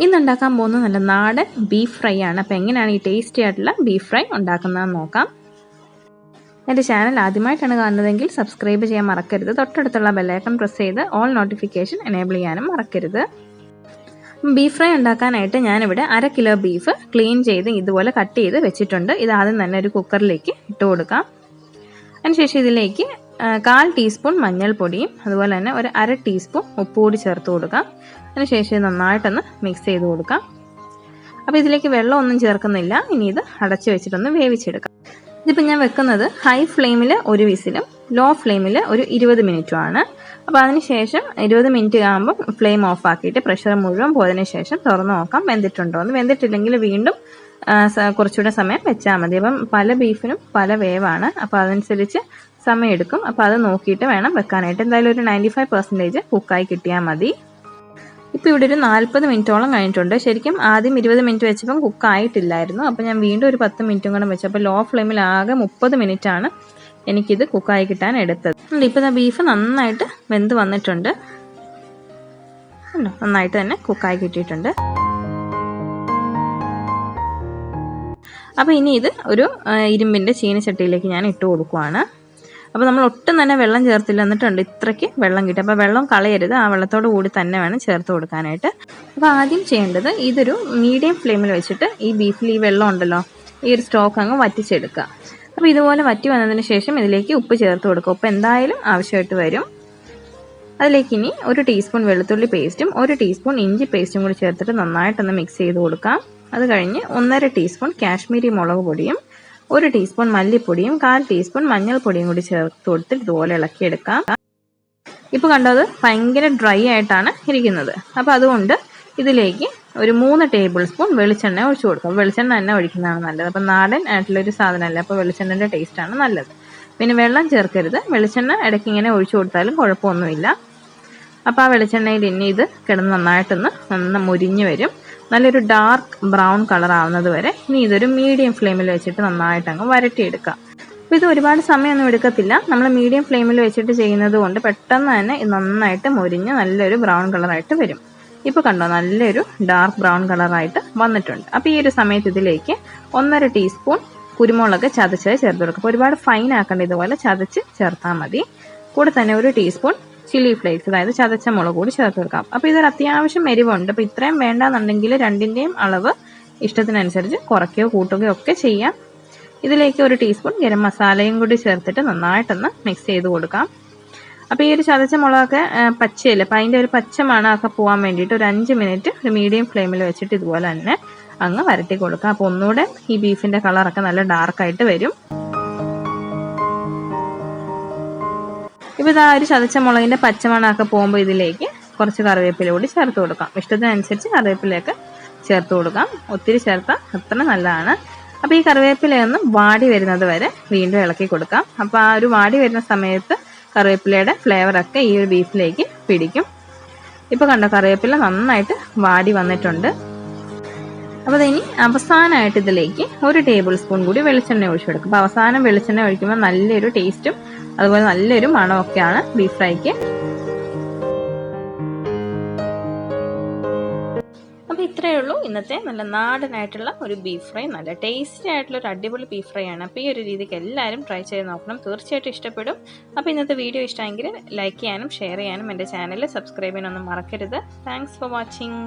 ഇന്ന് ഉണ്ടാക്കാൻ പോകുന്നത് നല്ല നാടൻ ബീഫ് ഫ്രൈ ആണ്. അപ്പോൾ എങ്ങനെയാണ് ഈ ടേസ്റ്റി ആയിട്ടുള്ള ബീഫ് ഫ്രൈ ഉണ്ടാക്കുന്നതെന്ന് നോക്കാം. എൻ്റെ ചാനൽ ആദ്യമായിട്ടാണ് കാണുന്നതെങ്കിൽ സബ്സ്ക്രൈബ് ചെയ്യാൻ മറക്കരുത്. തൊട്ടടുത്തുള്ള ബെല്ലൈക്കൺ പ്രസ് ചെയ്ത് ഓൾ നോട്ടിഫിക്കേഷൻ എനേബിൾ ചെയ്യാനും മറക്കരുത്. ബീഫ് ഫ്രൈ ഉണ്ടാക്കാനായിട്ട് ഞാനിവിടെ 1/2 കിലോ ബീഫ് ക്ലീൻ ചെയ്ത് ഇതുപോലെ കട്ട് ചെയ്ത് വെച്ചിട്ടുണ്ട്. ഇത് ആദ്യം തന്നെ ഒരു കുക്കറിലേക്ക് ഇട്ട് കൊടുക്കാം. അതിനുശേഷം ഇതിലേക്ക് 1/4 ടീസ്പൂൺ മഞ്ഞൾപ്പൊടിയും അതുപോലെ തന്നെ ഒരു 1/2 ടീസ്പൂൺ ഉപ്പ് കൂടി ചേർത്ത് കൊടുക്കാം. അതിനുശേഷം നന്നായിട്ടൊന്ന് മിക്സ് ചെയ്ത് കൊടുക്കാം. അപ്പോൾ ഇതിലേക്ക് വെള്ളമൊന്നും ചേർക്കുന്നില്ല. ഇനി ഇത് അടച്ച് വെച്ചിട്ടൊന്ന് വേവിച്ചെടുക്കാം. ഇതിപ്പോൾ ഞാൻ വെക്കുന്നത് ഹൈ ഫ്ലെയിമിൽ ഒരു വിസിലും ലോ ഫ്ലെയിമിൽ ഒരു 20 മിനിറ്റുമാണ്. അപ്പോൾ അതിനുശേഷം 20 മിനിറ്റ് ആകുമ്പോൾ ഫ്ലെയിം ഓഫ് ആക്കിയിട്ട് പ്രഷർ മുഴുവൻ പോയതിനു ശേഷം തുറന്ന് നോക്കാം വെന്തിട്ടുണ്ടോ എന്ന്. വെന്തിട്ടില്ലെങ്കിൽ വീണ്ടും കുറച്ചുകൂടെ സമയം വെച്ചാൽ മതി. അപ്പം പല ബീഫിനും പല വേവാണ്, അപ്പോൾ അതനുസരിച്ച് സമയം എടുക്കും. അപ്പോൾ അത് നോക്കിയിട്ട് വേണം വെക്കാനായിട്ട്. എന്തായാലും ഒരു 95% കുക്കായി കിട്ടിയാൽ മതി. ഇപ്പോൾ ഇവിടെ ഒരു 40 മിനിറ്റോളം കഴിഞ്ഞിട്ടുണ്ട്. ശരിക്കും ആദ്യം 20 മിനിറ്റ് വെച്ചപ്പം കുക്കായിട്ടില്ലായിരുന്നു. അപ്പോൾ ഞാൻ വീണ്ടും ഒരു 10 മിനിറ്റും കൂടെ വെച്ചപ്പോൾ ലോ ഫ്ലെയിമിൽ ആകെ 30 മിനിറ്റാണ് എനിക്കിത് കുക്കായി കിട്ടാൻ എടുത്തത്. ഇപ്പോൾ ബീഫ് നന്നായിട്ട് വെന്ത് വന്നിട്ടുണ്ട്. നന്നായിട്ട് തന്നെ കുക്കായി കിട്ടിയിട്ടുണ്ട്. അപ്പോൾ ഇനി ഇത് ഒരു ഇരുമ്പിൻ്റെ ചീനച്ചട്ടിയിലേക്ക് ഞാൻ ഇട്ട് കൊടുക്കുവാണ്. അപ്പോൾ നമ്മൾ ഒട്ടും തന്നെ വെള്ളം ചേർത്തില്ല, എന്നിട്ടുണ്ട് ഇത്രയ്ക്ക് വെള്ളം കിട്ടും. അപ്പോൾ വെള്ളം കളയരുത്, ആ വെള്ളത്തോട് കൂടി തന്നെ വേണം ചേർത്ത് കൊടുക്കാനായിട്ട്. അപ്പോൾ ആദ്യം ചെയ്യേണ്ടത് ഇതൊരു മീഡിയം ഫ്ലെയിമിൽ വെച്ചിട്ട് ഈ ബീഫിൽ ഈ വെള്ളം ഉണ്ടല്ലോ, ഈ ഒരു സ്റ്റോക്ക് അങ്ങ് വറ്റിച്ചെടുക്കുക. അപ്പോൾ ഇതുപോലെ വറ്റി വന്നതിന് ശേഷം ഇതിലേക്ക് ഉപ്പ് ചേർത്ത് കൊടുക്കുക. ഉപ്പ് എന്തായാലും ആവശ്യമായിട്ട് വരും. അതിലേക്ക് ഇനി 1 ടീസ്പൂൺ വെളുത്തുള്ളി പേസ്റ്റും 1 ടീസ്പൂൺ ഇഞ്ചി പേസ്റ്റും കൂടി ചേർത്തിട്ട് നന്നായിട്ടൊന്ന് മിക്സ് ചെയ്ത് കൊടുക്കാം. അത് കഴിഞ്ഞ് 1.5 ടീസ്പൂൺ കാശ്മീരി മുളക് പൊടിയും 1 ടീസ്പൂൺ മല്ലിപ്പൊടിയും 1/4 ടീസ്പൂൺ മഞ്ഞൾപ്പൊടിയും കൂടി ചേർത്ത് കൊടുത്ത് ഇതുപോലെ ഇളക്കിയെടുക്കാം. ഇപ്പോൾ കണ്ടത് ഭയങ്കര ഡ്രൈ ആയിട്ടാണ് ഇരിക്കുന്നത്. അപ്പോൾ അതുകൊണ്ട് ഇതിലേക്ക് ഒരു 3 ടേബിൾ സ്പൂൺ വെളിച്ചെണ്ണ ഒഴിച്ചു കൊടുക്കാം. വെളിച്ചെണ്ണ തന്നെ ഒഴിക്കുന്നതാണ് നല്ലത്. അപ്പം നാടൻ ആയിട്ടുള്ളൊരു സാധനമല്ല, അപ്പോൾ വെളിച്ചെണ്ണൻ്റെ ടേസ്റ്റാണ് നല്ലത്. പിന്നെ വെള്ളം ചേർക്കരുത്. വെളിച്ചെണ്ണ ഇടയ്ക്ക് ഇങ്ങനെ ഒഴിച്ചു കൊടുത്താലും കുഴപ്പമൊന്നുമില്ല. അപ്പോൾ ആ വെളിച്ചെണ്ണയിൽ ഇനി ഇത് കിടന്ന് നന്നായിട്ടൊന്ന് മുരിഞ്ഞ് വരും. നല്ലൊരു ഡാർക്ക് ബ്രൗൺ കളർ ആവുന്നത് വരെ ഇനി ഇതൊരു മീഡിയം ഫ്ലെയിമിൽ വെച്ചിട്ട് നന്നായിട്ട് അങ്ങ് വരട്ടിയെടുക്കാം. അപ്പോൾ ഇത് ഒരുപാട് സമയമൊന്നും എടുക്കത്തില്ല. നമ്മൾ മീഡിയം ഫ്ലെയിമിൽ വെച്ചിട്ട് ചെയ്യുന്നത് കൊണ്ട് പെട്ടെന്ന് തന്നെ ഇത് നന്നായിട്ട് മുരിഞ്ഞ് നല്ലൊരു ബ്രൗൺ കളറായിട്ട് വരും. ഇപ്പോൾ കണ്ടോ, നല്ലൊരു ഡാർക്ക് ബ്രൗൺ കളറായിട്ട് വന്നിട്ടുണ്ട്. അപ്പോൾ ഈ ഒരു സമയത്ത് ഇതിലേക്ക് 1.5 ടീസ്പൂൺ കുരുമുളക് ചതച്ചത് ചേർത്ത് കൊടുക്കുക. അപ്പോൾ ഒരുപാട് ഫൈൻ ആക്കേണ്ട, ഇതുപോലെ ചതച്ച് ചേർത്താൽ മതി. കൂടെ തന്നെ 1 ടീസ്പൂൺ ചില്ലി ഫ്ലേക്സ്, അതായത് ചതച്ച മുളക് കൂടി ചേർത്ത് കൊടുക്കാം. അപ്പോൾ ഇതൊരു അത്യാവശ്യം എരിവുണ്ട്. അപ്പോൾ ഇത്രയും വേണ്ടാന്നുണ്ടെങ്കിൽ രണ്ടിൻ്റെയും അളവ് ഇഷ്ടത്തിനനുസരിച്ച് കുറയ്ക്കുകയോ കൂട്ടുകയോ ഒക്കെ ചെയ്യാം. ഇതിലേക്ക് 1 ടീസ്പൂൺ ഗരം മസാലയും കൂടി ചേർത്തിട്ട് നന്നായിട്ടൊന്ന് മിക്സ് ചെയ്ത് കൊടുക്കാം. അപ്പോൾ ഈ ഒരു ചതച്ച മുളകൊക്കെ പച്ചയില്ല, അപ്പോൾ അതിൻ്റെ ഒരു പച്ച മണമൊക്കെ പോകാൻ വേണ്ടിയിട്ട് ഒരു 5 മിനിറ്റ് ഒരു മീഡിയം ഫ്ലെയിമിൽ വെച്ചിട്ട് ഇതുപോലെ തന്നെ അങ്ങ് വരട്ടി കൊടുക്കാം. അപ്പോൾ ഒന്നുകൂടെ ഈ ബീഫിൻ്റെ കളറൊക്കെ നല്ല ഡാർക്കായിട്ട് വരും. ഇപ്പോൾ ഇതാ ഒരു ചതച്ച മുളകിൻ്റെ പച്ചമണമൊക്കെ പോകുമ്പോൾ ഇതിലേക്ക് കുറച്ച് കറിവേപ്പില കൂടി ചേർത്ത് കൊടുക്കാം. ഇഷ്ടത്തിനനുസരിച്ച് കറിവേപ്പിലയൊക്കെ ചേർത്ത് കൊടുക്കാം. ഒത്തിരി ചേർത്താൽ അത്ര നല്ലതാണ്. അപ്പോൾ ഈ കറിവേപ്പിലയൊന്ന് വാടി വരുന്നത് വരെ വീണ്ടും ഇളക്കി കൊടുക്കാം. അപ്പോൾ ആ ഒരു വാടി വരുന്ന സമയത്ത് കറിവേപ്പിലയുടെ ഫ്ലേവറൊക്കെ ഈ ഒരു ബീഫിലേക്ക് പിടിക്കും. ഇപ്പോൾ കണ്ടോ, കറിവേപ്പില നന്നായിട്ട് വാടി വന്നിട്ടുണ്ട്. അപ്പോൾ ഇനി അവസാനമായിട്ട് ഇതിലേക്ക് 1 ടേബിൾ സ്പൂൺ കൂടി വെളിച്ചെണ്ണ ഒഴിച്ചു കൊടുക്കും. അപ്പോൾ അവസാനം വെളിച്ചെണ്ണ ഒഴിക്കുമ്പോൾ നല്ലൊരു ടേസ്റ്റും അതുപോലെ നല്ലൊരു മണമൊക്കെയാണ് ബീഫ് ഫ്രൈക്ക്. അപ്പോൾ ഇത്രയേ ഉള്ളൂ ഇന്നത്തെ നല്ല നാടനായിട്ടുള്ള ഒരു ബീഫ് ഫ്രൈ. നല്ല ടേസ്റ്റി ആയിട്ടുള്ള ഒരു അടിപൊളി ബീഫ് ഫ്രൈ ആണ്. അപ്പോൾ ഈ ഒരു രീതിക്ക് എല്ലാവരും ട്രൈ ചെയ്ത് നോക്കണം, തീർച്ചയായിട്ടും ഇഷ്ടപ്പെടും. അപ്പോൾ ഇന്നത്തെ വീഡിയോ ഇഷ്ടമെങ്കിൽ ലൈക്ക് ചെയ്യാനും ഷെയർ ചെയ്യാനും എൻ്റെ ചാനൽ സബ്സ്ക്രൈബ് ചെയ്യാനൊന്നും മറക്കരുത്. Thanks for watching.